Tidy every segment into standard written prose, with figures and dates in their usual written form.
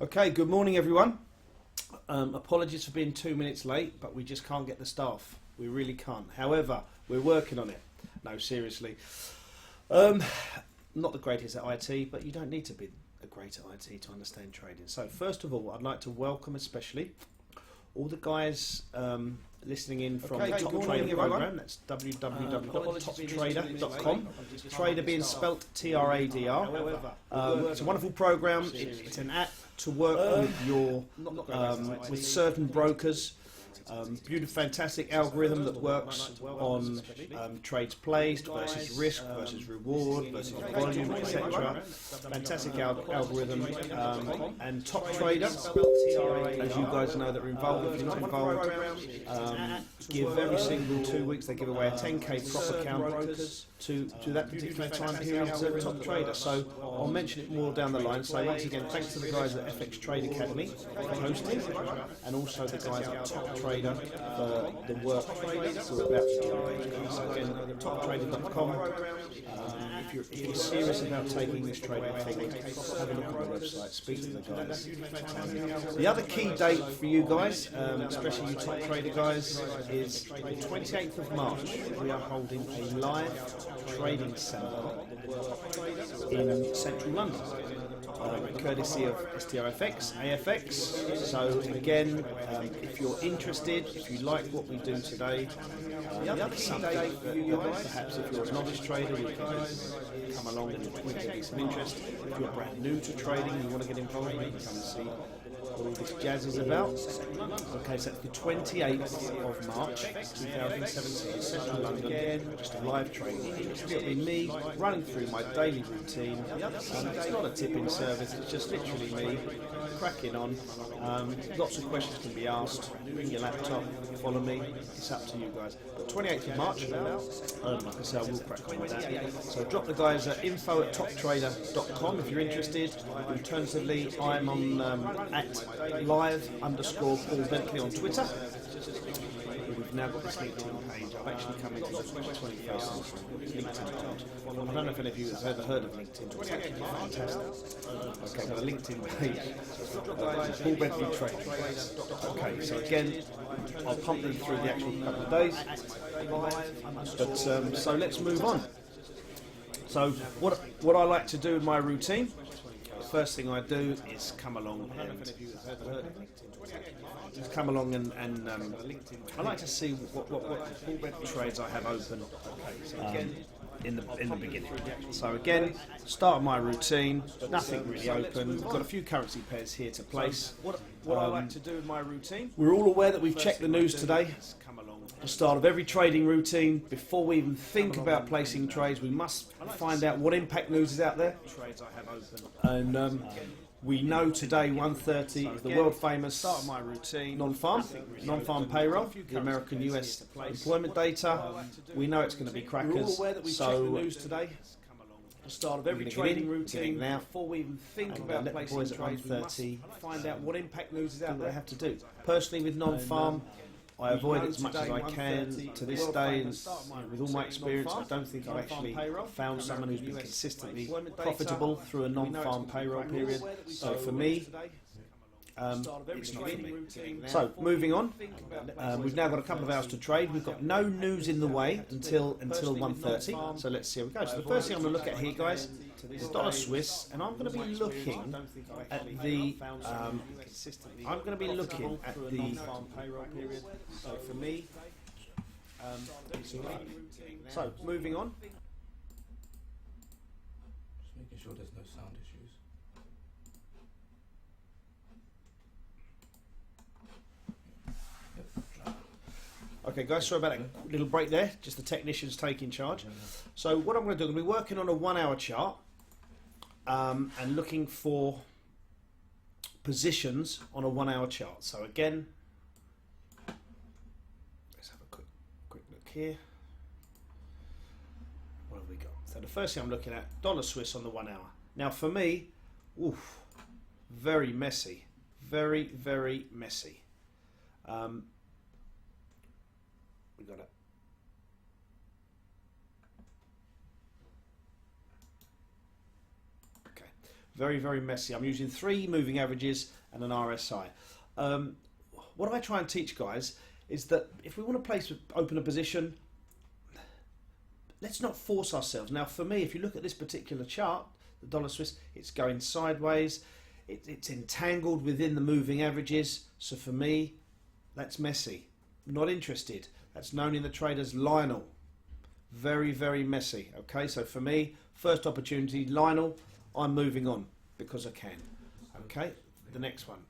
Okay, good morning everyone. Apologies for being 2 minutes late, but we just can't get the staff. We really can't. However, we're working on it. No, seriously. Not the greatest at IT, but you don't need to be a great at IT to understand trading. So first of all, I'd like to welcome especially all the guys listening in from the Top Trader program. That's www.toptrader.com. Trader being spelt T-R-A-D-R. It's a wonderful program. It's an app to work with your with certain brokers. Beautiful, fantastic algorithm that works on trades placed versus risk versus reward versus volume, etc. Fantastic algorithm. And Top Trader, as you guys know that are involved, if you're not involved, give every single 2 weeks they give away a 10k prop account to that particular time period to Top Trader. So I'll mention it more down the line. So once again, thanks to the guys at FX Trade Academy for hosting, and also the guys at Top Trader for the work we're about to do. So again, toptrader.com. If you're serious about taking this trading forward, have a look at the website, speak to the guys. The other key date for you guys, especially you Top Trader guys, is the 28th of March. We are holding a live trading seminar in central London, courtesy of STRFX, AFX. So again, if you're interested, if you like what we do today, someday, perhaps if you're a novice trader, you can come along and there be some interest. If you're brand new to trading, you want to get involved, you can come and see what all this jazz is about. Okay, so it's the 28th of March 2017, Central London, just a live training. It'll be me running through my daily routine. It's not a tipping service, it's just literally me cracking on. Lots of questions can be asked. Bring your laptop, follow me, it's up to you guys. But 28th of March, like I say, I will crack on with that. So drop the guys at info@toptrader.com if you're interested. Alternatively, I'm on at live_Paul Bentley on Twitter. We've now got this LinkedIn page. I've actually come into the 21st century LinkedIn page. I don't know if any of you have ever heard of LinkedIn, but it's actually fantastic. Okay, so the LinkedIn page, Paul Bentley Trade. Okay, so again, I'll pump them through the actual couple of days. But so let's move on. So what I like to do in my routine, the first thing I do is come along and I like to see what trades I have open in the beginning. So again, start of my routine, nothing really open. We've got a few currency pairs here to place. What I like to do in my routine, we're all aware that we've checked the news today. The start of every trading routine, before we even think about placing trades, we must find out what impact news is out there. And we know today 1:30 is the world famous non-farm payroll, the American US employment data. We know it's going to be crackers. So the start of every trading routine now, before we even think about placing trades, we must find out what impact news is out there. They have to do. Personally, with non-farm, I avoid it as much as I can to this day, and with all my experience, I don't think I've actually found someone who's been consistently profitable through a non-farm payroll period. So for me, it's not for me. So moving on, we've now got a couple of hours to trade. We've got no news in the way until 1:30. So let's see how we go. So the first thing I'm going to look at here, guys, is dollar Swiss, and I'm going to be looking at the. I'm going to be looking at the. So for me, so moving on. Just making sure there's no sound issues. Okay guys, sorry about that little break there, just the technicians taking charge. So what I'm going to do, I'm going to be working on a 1 hour chart and looking for positions on a 1 hour chart. So again, let's have a quick look here. What have we got? So the first thing I'm looking at, dollar Swiss on the 1 hour. Now for me, very messy, very messy. We got it. Very, very messy. I'm using 3 moving averages and an RSI. What I try and teach guys is that if we want to open a position, let's not force ourselves. Now, for me, if you look at this particular chart, the dollar Swiss, it's going sideways. It's entangled within the moving averages. So for me, that's messy. Not interested. That's known in the trade as Lionel. Very, very messy. Okay, so for me, first opportunity, Lionel, I'm moving on because I can. Okay, the next one.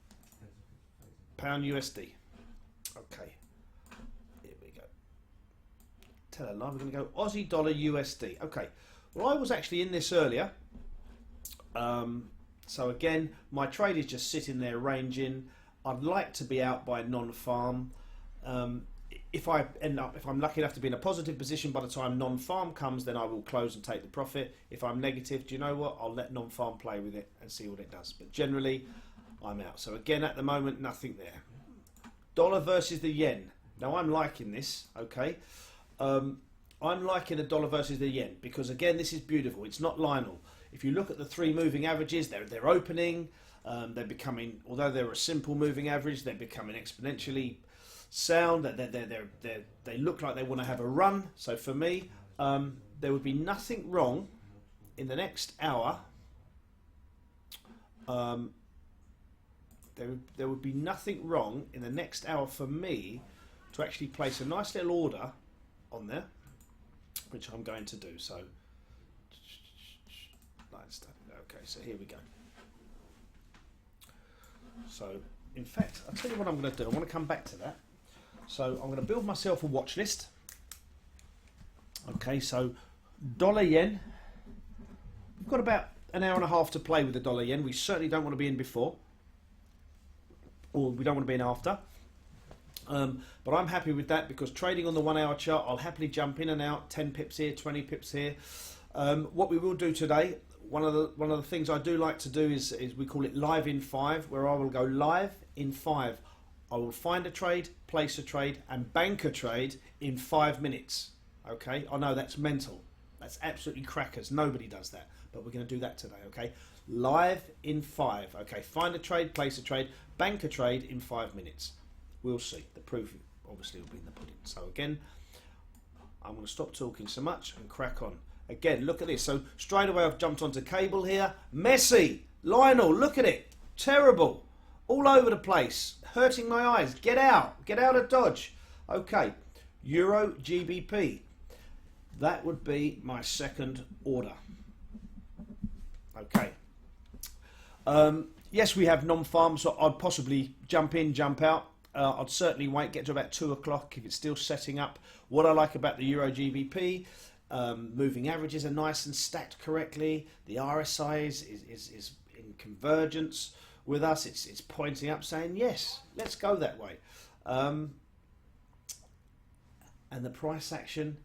Pound USD. Okay, here we go. Tell a lie, we're going to go Aussie dollar USD. Okay, well, I was actually in this earlier. So again, my trade is just sitting there ranging. I'd like to be out by non-farm. If I'm lucky enough to be in a positive position by the time non-farm comes, then I will close and take the profit. If I'm negative, do you know what? I'll let non-farm play with it and see what it does. But generally, I'm out. So again, at the moment, nothing there. Dollar versus the yen. Now I'm liking this, okay? I'm liking the dollar versus the yen because again, this is beautiful. It's not Lionel. If you look at the 3 moving averages, they're opening. They're becoming, although they're a simple moving average, they're becoming exponentially sound. They look like they want to have a run. So for me, there would be nothing wrong in the next hour. There would be nothing wrong in the next hour for me to actually place a nice little order on there, which I'm going to do. So, okay, so here we go. So, in fact, I'll tell you what I'm going to do. I want to come back to that. So, I'm going to build myself a watch list. Okay, so dollar yen. We've got about an hour and a half to play with the dollar yen. We certainly don't want to be in before, or we don't want to be in after. But I'm happy with that because trading on the 1 hour chart, I'll happily jump in and out, 10 pips here, 20 pips here. What we will do today, one of the things I do like to do is we call it live in 5, where I will go live in 5. I will find a trade, place a trade, and bank a trade in 5 minutes. Okay, I know that's mental. That's absolutely crackers. Nobody does that, but we're going to do that today. Okay, live in 5. Okay, find a trade, place a trade, bank a trade in 5 minutes. We'll see. The proof obviously will be in the pudding. So again, I'm going to stop talking so much and crack on. Again, look at this. So straight away I've jumped onto cable here. Messi, Lionel, look at it. Terrible. All over the place. Hurting my eyes. Get out. Get out of Dodge. Okay. Euro GBP. That would be my second order. Okay. Yes, we have non-farm, so I'd possibly jump in, jump out. I'd certainly wait, get to about 2 o'clock if it's still setting up. What I like about the Euro GBP, moving averages are nice and stacked correctly. The RSI is in convergence with us. It's pointing up saying, yes, let's go that way. And the price action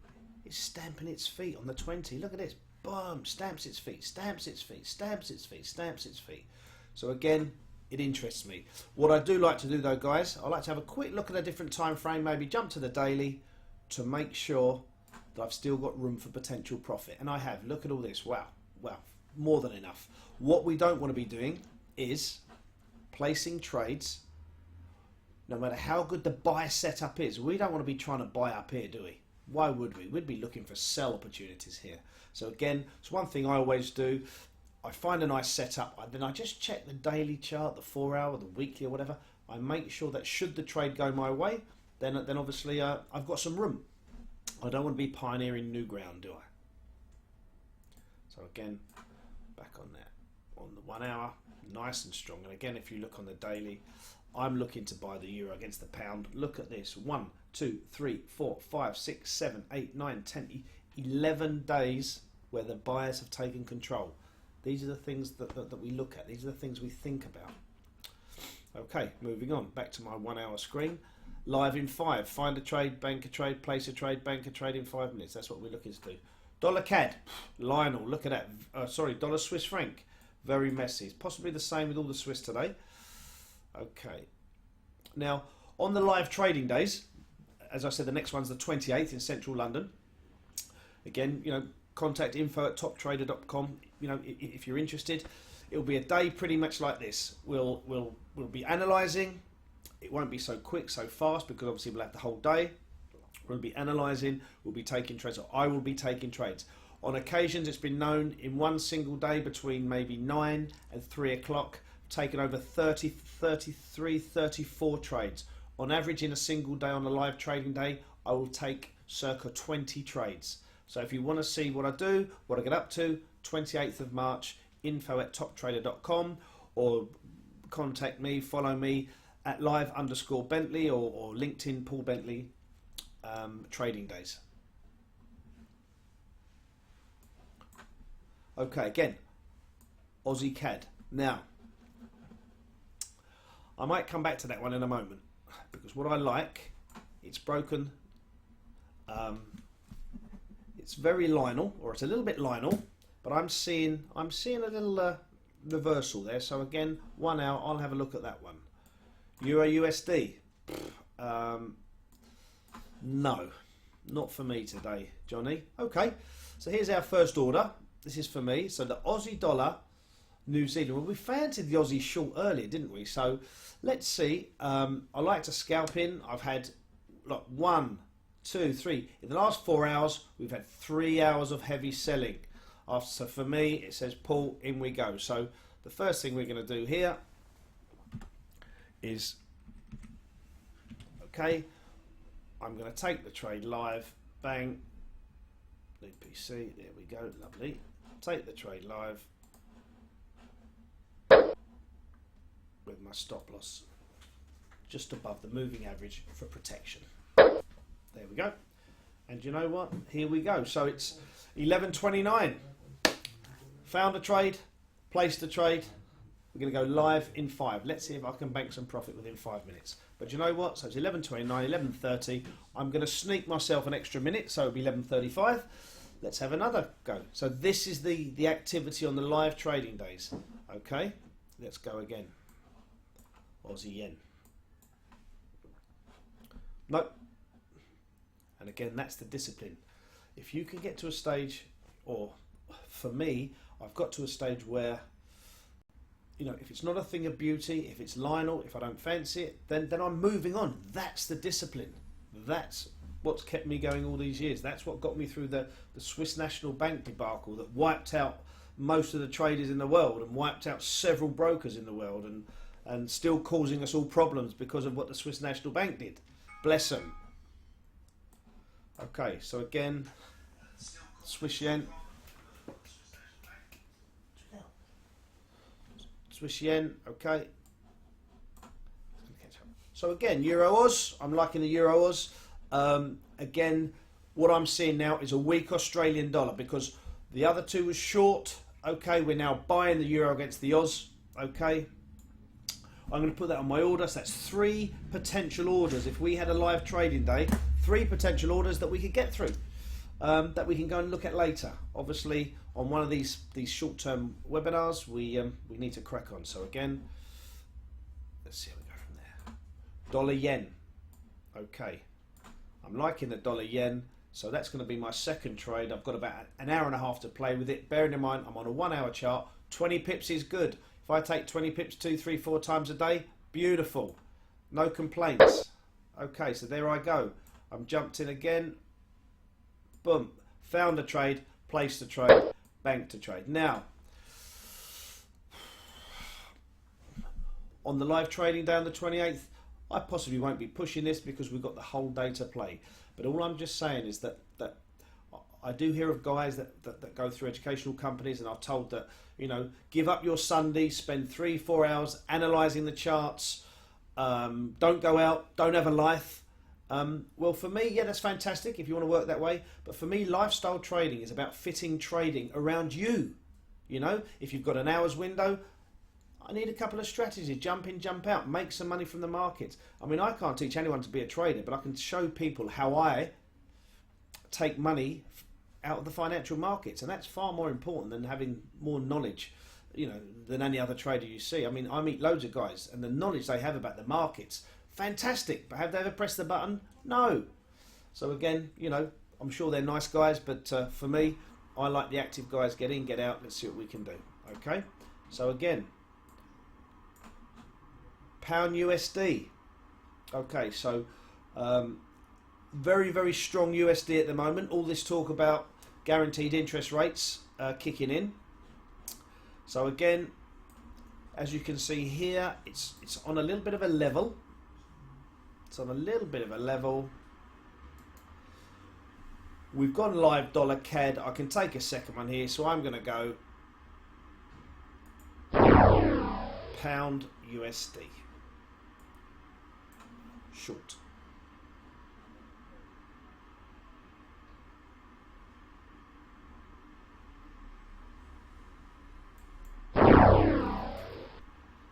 is stamping its feet on the 20. Look at this. Boom, stamps its feet, stamps its feet, stamps its feet, stamps its feet. So again, it interests me. What I do like to do though, guys, I like to have a quick look at a different time frame, maybe jump to the daily to make sure that I've still got room for potential profit. And I have. Look at all this. Wow. Wow. More than enough. What we don't want to be doing is placing trades, no matter how good the buy setup is. We don't want to be trying to buy up here, do we? Why would we? We'd be looking for sell opportunities here. So again, it's one thing I always do. I find a nice setup, then I just check the daily chart, the 4 hour, the weekly or whatever. I make sure that should the trade go my way, then obviously I've got some room. I don't want to be pioneering new ground, do I? So again, back on that. On the 1 hour, nice and strong. And again, if you look on the daily, I'm looking to buy the euro against the pound. Look at this. 1, 2, 3, 4, 5, 6, 7, 8, 9, 10, 11 days where the buyers have taken control. These are the things that we look at. These are the things we think about. Okay, moving on. Back to my 1 hour screen. Live in 5. Find a trade, bank a trade, place a trade, bank a trade in 5 minutes. That's what we're looking to do. Dollar CAD. Lionel, look at that. Sorry, dollar Swiss franc. Very messy. It's possibly the same with all the Swiss today. Okay. Now, on the live trading days, as I said, the next one's the 28th in central London. Again, contact info@toptrader.com. If you're interested. it'll be a day pretty much like this. We'll be analysing. It won't be so quick, so fast, because obviously we'll have the whole day. We'll be analysing. We'll be taking trades, or I will be taking trades. On occasions, it's been known in one single day between maybe 9 and 3 o'clock, taken over 30, 33, 34 trades. On average, in a single day, on a live trading day, I will take circa 20 trades. So if you want to see what I do, what I get up to, 28th of March, info@toptrader.com, or contact me, follow me at live_Bentley or LinkedIn Paul Bentley trading days. Okay, again, Aussie CAD. Now, I might come back to that one in a moment, because what I like, it's broken. It's very linal, or it's a little bit linal, but I'm seeing a little reversal there. So again, 1 hour, I'll have a look at that one. Euro USD. No, not for me today, Johnny. Okay, so here's our first order. This is for me. So the Aussie dollar, New Zealand. Well, we fancied the Aussie short earlier, didn't we? So let's see. I like to scalp in. I've had, look, 1, 2, 3. In the last 4 hours, we've had 3 hours of heavy selling. So for me, it says Paul, in we go. So the first thing we're going to do here is, okay, I'm going to take the trade live. Bang. EPC. There we go. Lovely. Take the trade live with my stop loss just above the moving average for protection. There we go. And you know what? Here we go. So it's 11:29. Found a trade, placed a trade. We're going to go live in 5. Let's see if I can bank some profit within 5 minutes. But you know what? So it's 11:29, 11:30. I'm going to sneak myself an extra minute, so it'll be 11:35. Let's have another go. So this is the activity on the live trading days. Okay, let's go again. Aussie yen. Nope. And again, that's the discipline. If you can get to a stage, or for me, I've got to a stage where, you know, if it's not a thing of beauty, if it's Lionel, if I don't fancy it, then I'm moving on. That's the discipline. That's what's kept me going all these years. That's what got me through the Swiss National Bank debacle that wiped out most of the traders in the world and wiped out several brokers in the world, and still causing us all problems because of what the Swiss National Bank did. Bless them. Okay, so again, Swiss yen. Swiss yen, okay. So again, Euro Oz, I'm liking the Euro Oz. Again, what I'm seeing now is a weak Australian dollar, because the other two was short. Okay, we're now buying the Euro against the Oz. Okay, I'm going to put that on my order. So that's 3 potential orders. If we had a live trading day, 3 potential orders that we could get through, that we can go and look at later. Obviously, on one of these short-term webinars, we need to crack on. So again, let's see how we go from there. Dollar yen. Okay, I'm liking the dollar yen. So that's going to be my second trade. I've got about an hour and a half to play with it. Bearing in mind, I'm on a 1 hour chart. 20 pips is good. If I take 20 pips 2, 3, 4 times a day, beautiful. No complaints. Okay, so there I go. I'm jumped in again. Boom. Found a trade, placed a trade, banked a trade. Now, on the live trading day on the 28th, I possibly won't be pushing this because we've got the whole day to play. But all I'm just saying is that I do hear of guys that go through educational companies, and I've told that, you know, give up your Sunday, spend 3-4 hours analysing the charts, don't go out, don't have a life. Well, for me, yeah, that's fantastic if you want to work that way. But for me, lifestyle trading is about fitting trading around you. You know, if you've got an hour's window, I need a couple of strategies. Jump in, jump out, make some money from the markets. I mean, I can't teach anyone to be a trader, but I can show people how I take money out of the financial markets. And that's far more important than having more knowledge, you know, than any other trader you see. I mean, I meet loads of guys, and the knowledge they have about the markets, fantastic. But have they ever pressed the button? No. So again, you know, I'm sure they're nice guys, but for me, I like the active guys. Get in, get out. Let's see what we can do. Okay. So again, pound USD. Okay, so very, very strong USD at the moment. All this talk about guaranteed interest rates kicking in. So again, as you can see here, it's on a little bit of a level. It's on a little bit of a level. We've gone live dollar CAD. I can take a second one here, so I'm going to go pound USD short.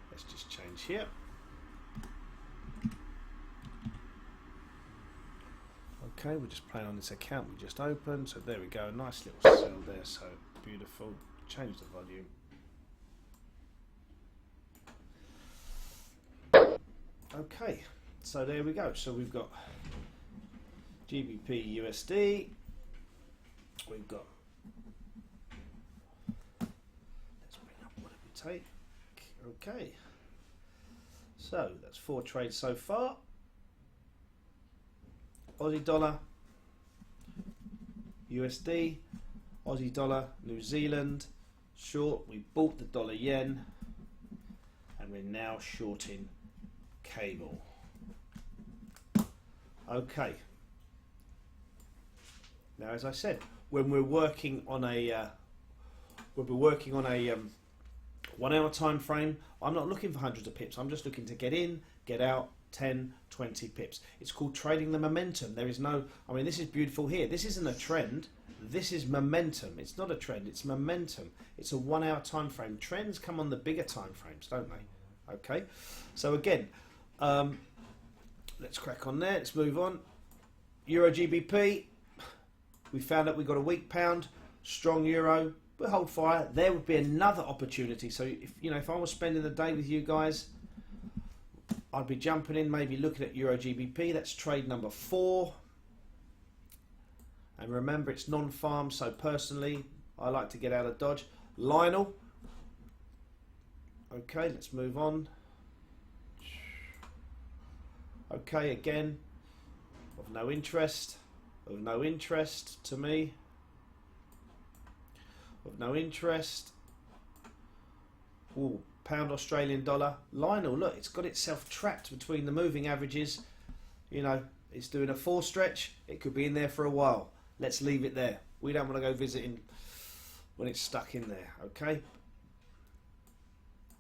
Let's just change here. Okay, we're just playing on this account we just opened. So there we go, nice little cell there, so beautiful. Change the volume. Okay, so there we go. So we've got GBP USD. We've got, let's bring up what did we take. Okay, so that's 4 trades so far. Aussie dollar, USD, Aussie dollar, New Zealand, short. We bought the dollar yen, and we're now shorting cable. Okay. Now, as I said, when we're working on a 1 hour time frame, I'm not looking for hundreds of pips. I'm just looking to get in, get out, 10, 20 pips. It's called trading the momentum. There is no, I mean, this is beautiful here. This isn't a trend. This is momentum. It's not a trend. It's momentum. It's a 1 hour time frame. Trends come on the bigger time frames, don't they? Okay. So again, let's crack on there. Let's move on. Euro GBP. We found that we got a weak pound, strong euro. We'll hold fire. There would be another opportunity. So if I was spending the day with you guys, I'd be jumping in, maybe looking at Euro GBP. That's trade number 4. And remember, it's non-farm, so personally, I like to get out of Dodge. Lionel. Okay, let's move on. Okay, again, of no interest. Of no interest to me. Of no interest. Ooh. Pound Australian dollar. Lionel, look, it's got itself trapped between the moving averages. It's doing a 4 stretch. It could be in there for a while. Let's leave it there. We don't want to go visiting when it's stuck in there, okay?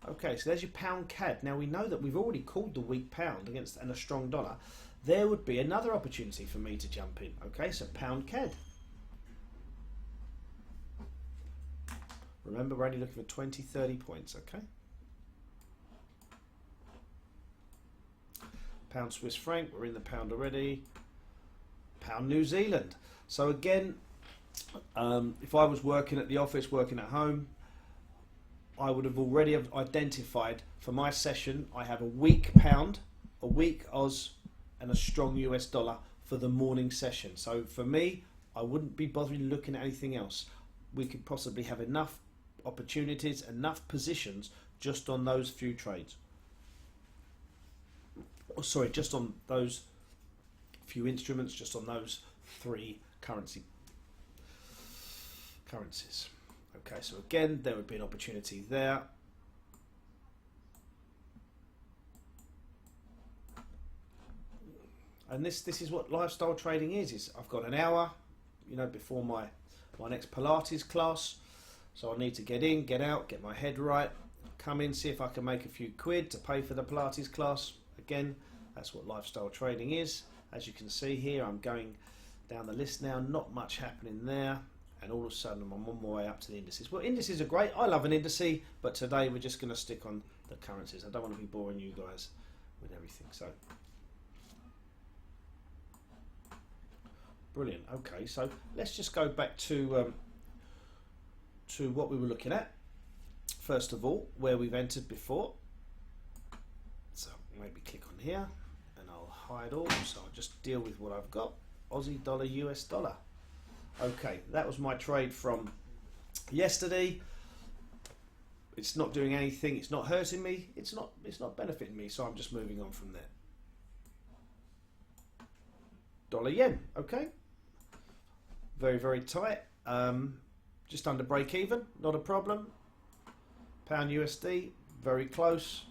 Okay, so there's your pound CAD. Now we know that we've already called the weak pound against and a strong dollar. There would be another opportunity for me to jump in, okay? So pound CAD. Remember, we're only looking for 20, 30 points, okay? Pound Swiss franc, we're in the pound already. Pound New Zealand. So again, if I was working at the office, working at home, I would have already identified for my session, I have a weak pound, a weak Oz, and a strong US dollar for the morning session. So for me, I wouldn't be bothering looking at anything else. We could possibly have enough opportunities, enough positions just on those few trades. Oh, sorry, just on those few instruments, just on those 3 currencies. Okay, so again, there would be an opportunity there. And this is what lifestyle trading is I've got an hour, before my next Pilates class. So I need to get in, get out, get my head right, come in, see if I can make a few quid to pay for the Pilates class. Again, that's what lifestyle trading is. As you can see here, I'm going down the list now, not much happening there, and all of a sudden I'm on my way up to the indices. Well, indices are great. I love an indice, but today we're just going to stick on the currencies. I don't want to be boring you guys with everything. So, brilliant. Okay, so let's just go back to what we were looking at. First of all, where we've entered before. So maybe click on here and I'll hide all, so I'll just deal with what I've got. Aussie dollar, US dollar. Okay, that was my trade from yesterday. It's not doing anything. It's not hurting me. It's not benefiting me. So I'm just moving on from there. Dollar yen. Okay. Very, very tight. Just under break even. Not a problem. Pound USD. Very close.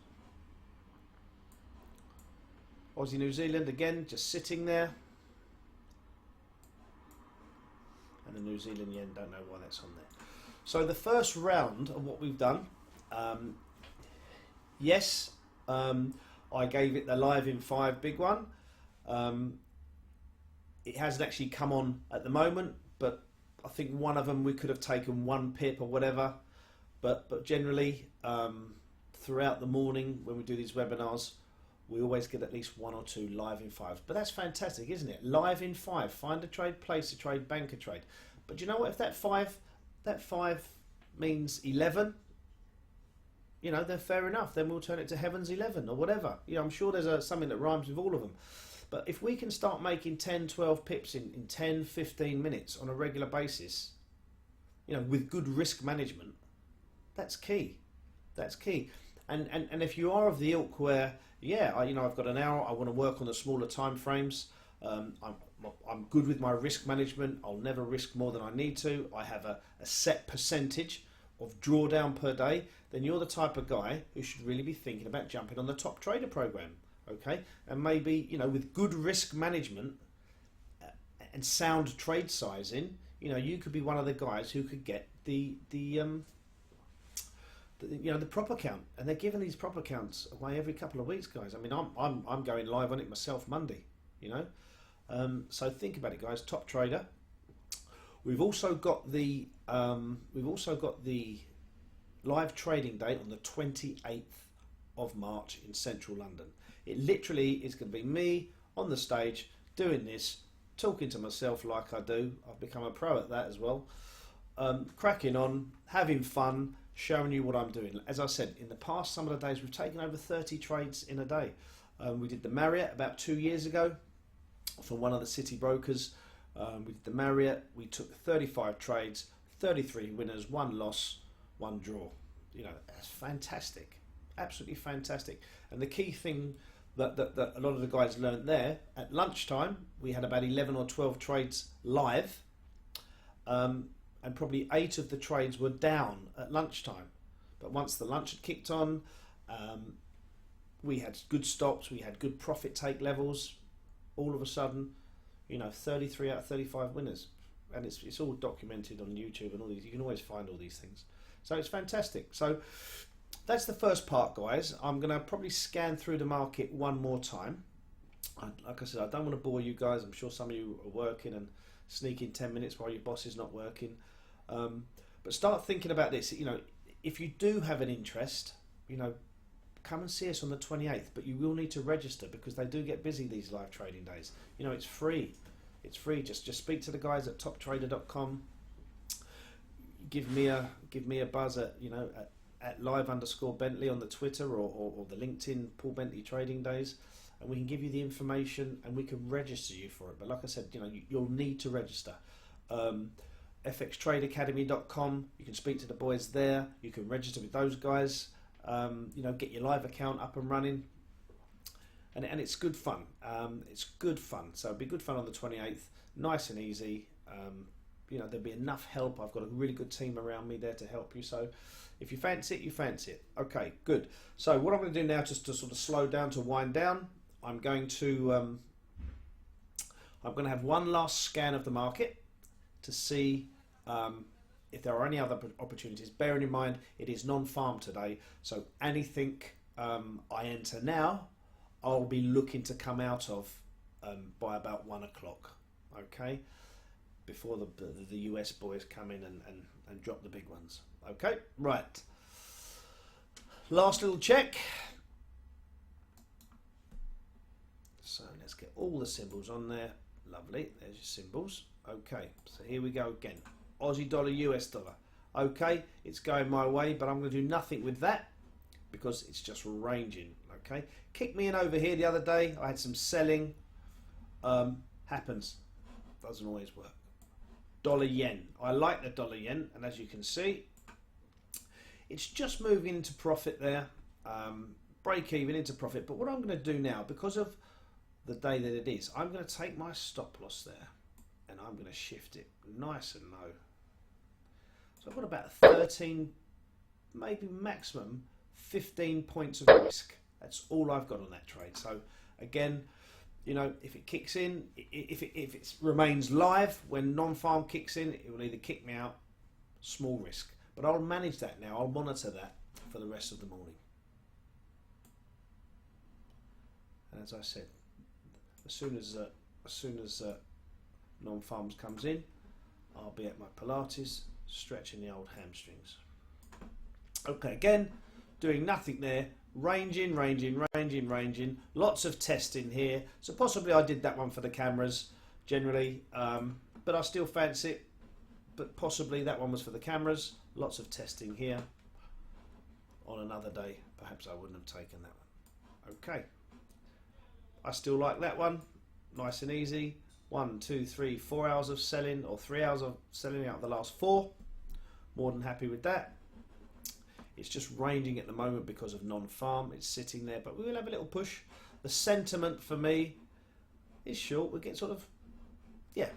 Aussie New Zealand again, just sitting there. And the New Zealand yen, don't know why that's on there. So the first round of what we've done, yes, I gave it the live in 5 big one. It hasn't actually come on at the moment, but I think one of them we could have taken 1 pip or whatever. But generally, throughout the morning when we do these webinars, we always get at least 1 or 2 live in 5s. But that's fantastic, isn't it? Live in 5. Find a trade, place a trade, bank a trade. But you know what? If that 5 means 11, you know, then fair enough. Then we'll turn it to Heaven's 11 or whatever. You know, I'm sure there's something that rhymes with all of them. But if we can start making 10, 12 pips in 10, 15 minutes on a regular basis, you know, with good risk management, that's key. That's key. And if you are of the ilk where, yeah, I've got an hour, I want to work on the smaller time frames, I'm good with my risk management, I'll never risk more than I need to, I have a set percentage of drawdown per day, then you're the type of guy who should really be thinking about jumping on the Top Trader program, okay? And maybe, you know, with good risk management and sound trade sizing, you know, you could be one of the guys who could get the proper count, and they're giving these proper counts away every couple of weeks, guys. I mean, I'm going live on it myself Monday, you know. So think about it, guys. Top Trader. We've also got the live trading date on the 28th of March in central London. It literally is going to be me on the stage doing this, talking to myself like I do. I've become a pro at that as well. Cracking on, having fun, showing you what I'm doing. As I said, in the past, some of the days we've taken over 30 trades in a day. We did the Marriott about 2 years ago from one of the city brokers. We did the Marriott. We took 35 trades, 33 winners, 1 loss, 1 draw. You know, that's fantastic. Absolutely fantastic. And the key thing that a lot of the guys learned there, at lunchtime, we had about 11 or 12 trades live. And probably 8 of the trades were down at lunchtime. But once the lunch had kicked on, we had good stops, we had good profit take levels. All of a sudden, you know, 33 out of 35 winners. And it's all documented on YouTube and all these. You can always find all these things. So it's fantastic. So that's the first part, guys. I'm going to probably scan through the market one more time. Like I said, I don't want to bore you guys. I'm sure some of you are working and sneak in 10 minutes while your boss is not working. But start thinking about this. You know, if you do have an interest, you know, come and see us on the 28th, but you will need to register because they do get busy these live trading days. You know, it's free. It's free. Just speak to the guys at toptrader.com. Give me a buzz at, you know, at live_Bentley on the Twitter or the LinkedIn Paul Bentley Trading Days, and we can give you the information and we can register you for it. But like I said, you know, you'll need to register. fxtradeacademy.com. You can speak to the boys there. You can register with those guys. You know, get your live account up and running, and it's good fun. It's good fun. So it'll be good fun on the 28th. Nice and easy. You know, there'll be enough help. I've got a really good team around me there to help you. So if you fancy it, you fancy it. Okay, good. So what I'm going to do now, just to sort of slow down, to wind down, I'm going to have one last scan of the market to see if there are any other opportunities. Bearing in mind it is non-farm today, so anything I enter now, I'll be looking to come out of by about 1 o'clock. Okay, before the US boys come in and drop the big ones. Okay, right. Last little check. So let's get all the symbols on there. Lovely. There's your symbols. Okay, so here we go again. Aussie dollar, US dollar. Okay, it's going my way, but I'm going to do nothing with that because it's just ranging. Okay, kicked me in over here the other day. I had some selling. Happens. Doesn't always work. Dollar yen. I like the dollar yen, and as you can see, it's just moving into profit there, break even into profit. But what I'm going to do now, because of the day that it is, I'm going to take my stop loss there and I'm going to shift it nice and low. So I've got about 13, maybe maximum 15 points of risk. That's all I've got on that trade. So again, you know, if it kicks in, if it remains live when non-farm kicks in, it will either kick me out, small risk. But I'll manage that now. I'll monitor that for the rest of the morning. And as I said, as soon as non-farms comes in, I'll be at my Pilates, stretching the old hamstrings. Okay, again, doing nothing there. Ranging. Lots of testing here. So possibly I did that one for the cameras generally, but I still fancy it. But possibly that one was for the cameras. Lots of testing here. On another day, perhaps I wouldn't have taken that one. Okay. I still like that one. Nice and easy. 1, 2, 3, 4 hours of selling, or 3 hours of selling out of the last 4. More than happy with that. It's just ranging at the moment because of non-farm. It's sitting there, but we will have a little push. The sentiment for me is short. We get sort of, yeah,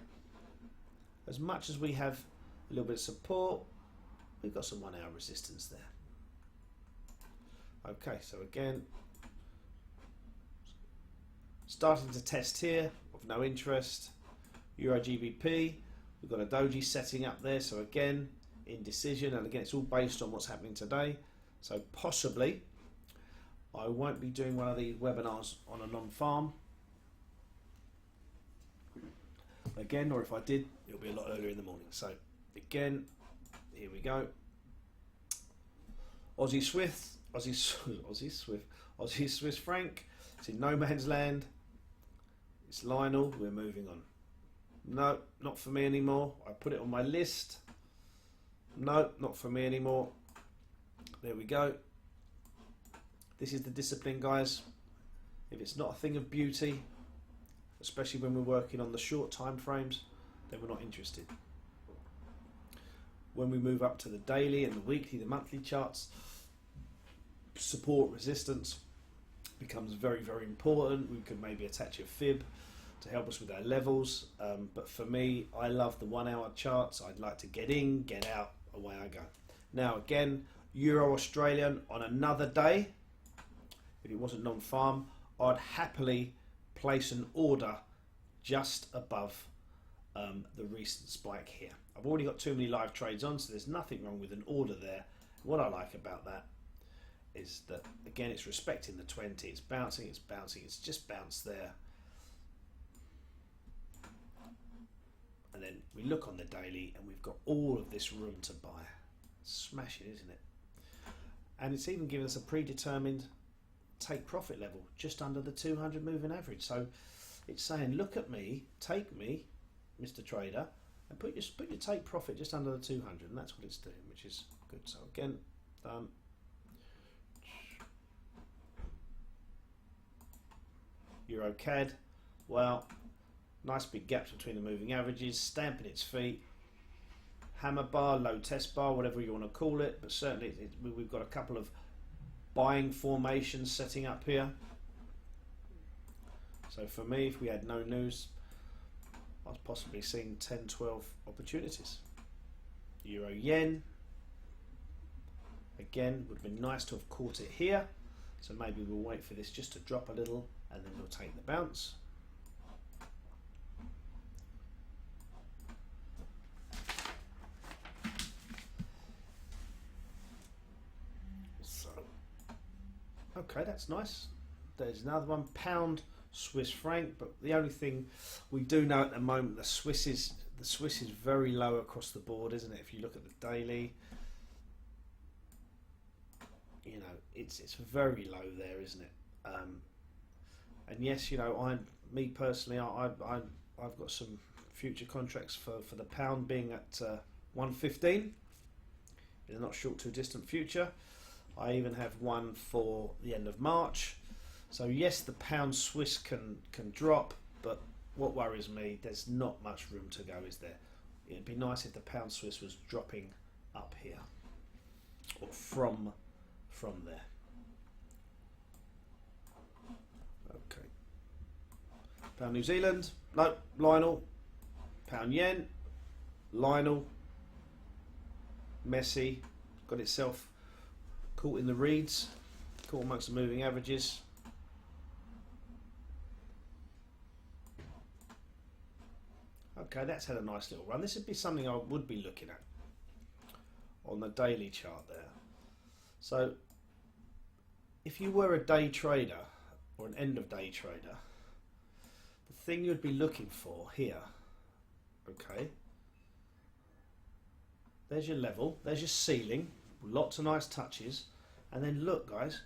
as much as we have a little bit of support, we've got some 1 hour resistance there. Okay, so again, starting to test here of no interest. Euro GBP, we've got a doji setting up there, so again, indecision, and again it's all based on what's happening today. So possibly I won't be doing one of these webinars on a non-farm again, or if I did, it'll be a lot earlier in the morning. So again, here we go. Aussie Swiss franc. It's in no man's land. It's Lionel. We're moving on. No, not for me anymore. I put it on my list. No, not for me anymore. There we go. This is the discipline, guys. If it's not a thing of beauty, especially when we're working on the short time frames, then we're not interested. When we move up to the daily and the weekly, the monthly charts, support, resistance becomes very, very important. We could maybe attach a fib to help us with our levels. But for me, I love the 1 hour charts. I'd like to get in, get out, away I go. Now again, Euro Australian on another day, if it wasn't non-farm, I'd happily place an order just above the recent spike here. I've already got too many live trades on, so there's nothing wrong with an order there. What I like about that is that, again, it's respecting the 20, it's bouncing, it's just bounced there. And then we look on the daily and we've got all of this room to buy. Smashing, isn't it? And it's even given us a predetermined take profit level just under the 200 moving average. So it's saying, look at me, take me, Mr. Trader, and put your take profit just under the 200, and that's what it's doing, which is good. So again, done. Euro CAD, well, nice big gaps between the moving averages, stamping its feet, hammer bar, low test bar, whatever you want to call it, but certainly we've got a couple of buying formations setting up here. So for me, if we had no news, I was possibly seeing 10, 12 opportunities. Euro yen, again, would have been nice to have caught it here. So maybe we'll wait for this just to drop a little and then we'll take the bounce. So, okay, that's nice. There's another one, pound Swiss franc, but the only thing we do know at the moment, the Swiss is very low across the board, isn't it? If you look at the daily, you know, it's very low there, isn't it? And yes, you know, me personally, I've got some future contracts for the pound being at 115 in the not short too distant future. I even have one for the end of March. So yes, the pound Swiss can drop, but what worries me, there's not much room to go, is there? It'd be nice if the pound Swiss was dropping up here. or from there. Okay. Pound New Zealand, no, Lionel. Pound yen, Lionel. Messi got itself caught in the reeds, caught amongst the moving averages. Okay, that's had a nice little run. This would be something I would be looking at on the daily chart there. So if you were a day trader or an end of day trader, the thing you'd be looking for here, okay, there's your level, there's your ceiling, lots of nice touches, and then look guys,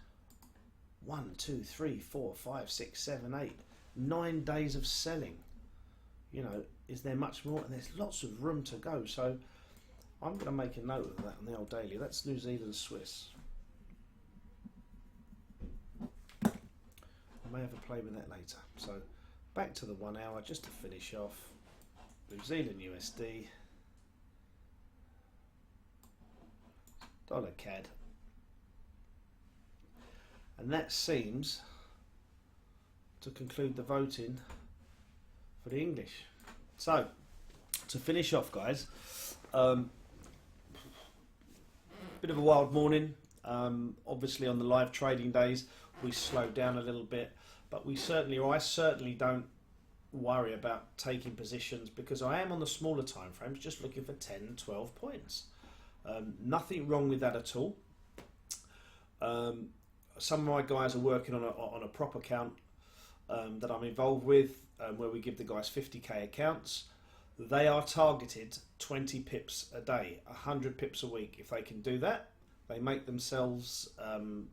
1, 2, 3, 4, 5, 6, 7, 8, 9 days of selling. You know, is there much more? And there's lots of room to go. So I'm going to make a note of that on the old daily. That's New Zealand Swiss. I may have a play with that later. So back to the 1 hour just to finish off. New Zealand USD. Dollar CAD. And that seems to conclude the voting for the English. So, to finish off guys, bit of a wild morning. Obviously on the live trading days we slowed down a little bit, but I certainly don't worry about taking positions because I am on the smaller time frames just looking for 10, 12 points. Nothing wrong with that at all. Some of my guys are working on a prop account that I'm involved with, where we give the guys 50k accounts. They are targeted 20 pips a day, 100 pips a week. If they can do that, they make themselves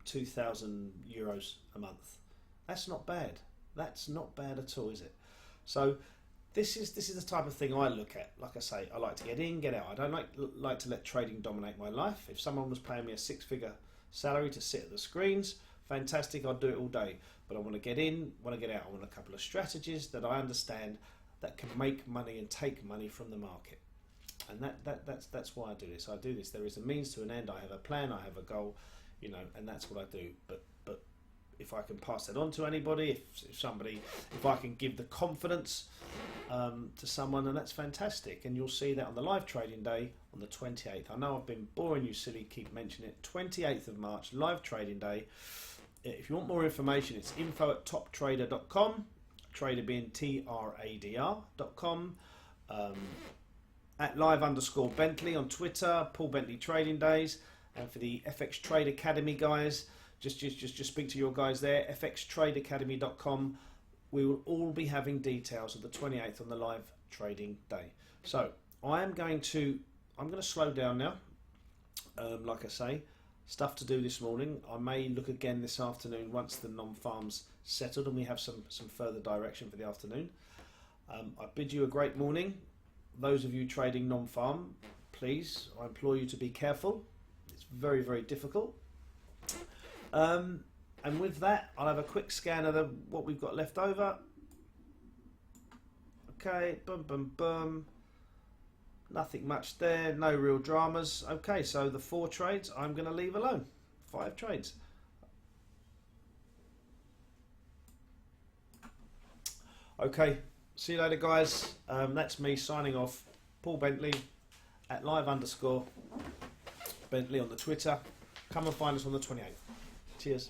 2,000 euros a month. That's not bad. That's not bad at all, is it? So this is the type of thing I look at. Like I say, I like to get in, get out. I don't like to let trading dominate my life. If someone was paying me a 6-figure salary to sit at the screens, fantastic, I'd do it all day. But I want to get in, want to get out. I want a couple of strategies that I understand that can make money and take money from the market. And that's why I do this. I do this. There is a means to an end. I have a plan. I have a goal, you know, and that's what I do. But if I can pass that on to anybody, if I can give the confidence to someone, and that's fantastic. And you'll see that on the live trading day on the 28th. I know I've been boring you silly, keep mentioning it. 28th of March, live trading day. If you want more information, it's info@toptrader.com, trader being TRADR.com, at @live_Bentley on Twitter, Paul Bentley Trading Days, and for the FX Trade Academy guys, just speak to your guys there, fxtradeacademy.com. We will all be having details of the 28th on the live trading day. So I'm going to slow down now. Like I say, stuff to do this morning. I may look again this afternoon once the non-farm's settled and we have some further direction for the afternoon. I bid you a great morning. Those of you trading non-farm, please, I implore you to be careful. It's very, very difficult. And with that, I'll have a quick scan of what we've got left over. Okay, boom, boom, boom. Nothing much there, no real dramas. Okay, so the 4 trades I'm going to leave alone. 5 trades. Okay, see you later guys. That's me signing off. Paul Bentley at @live_Bentley on the Twitter. Come and find us on the 28th. Cheers.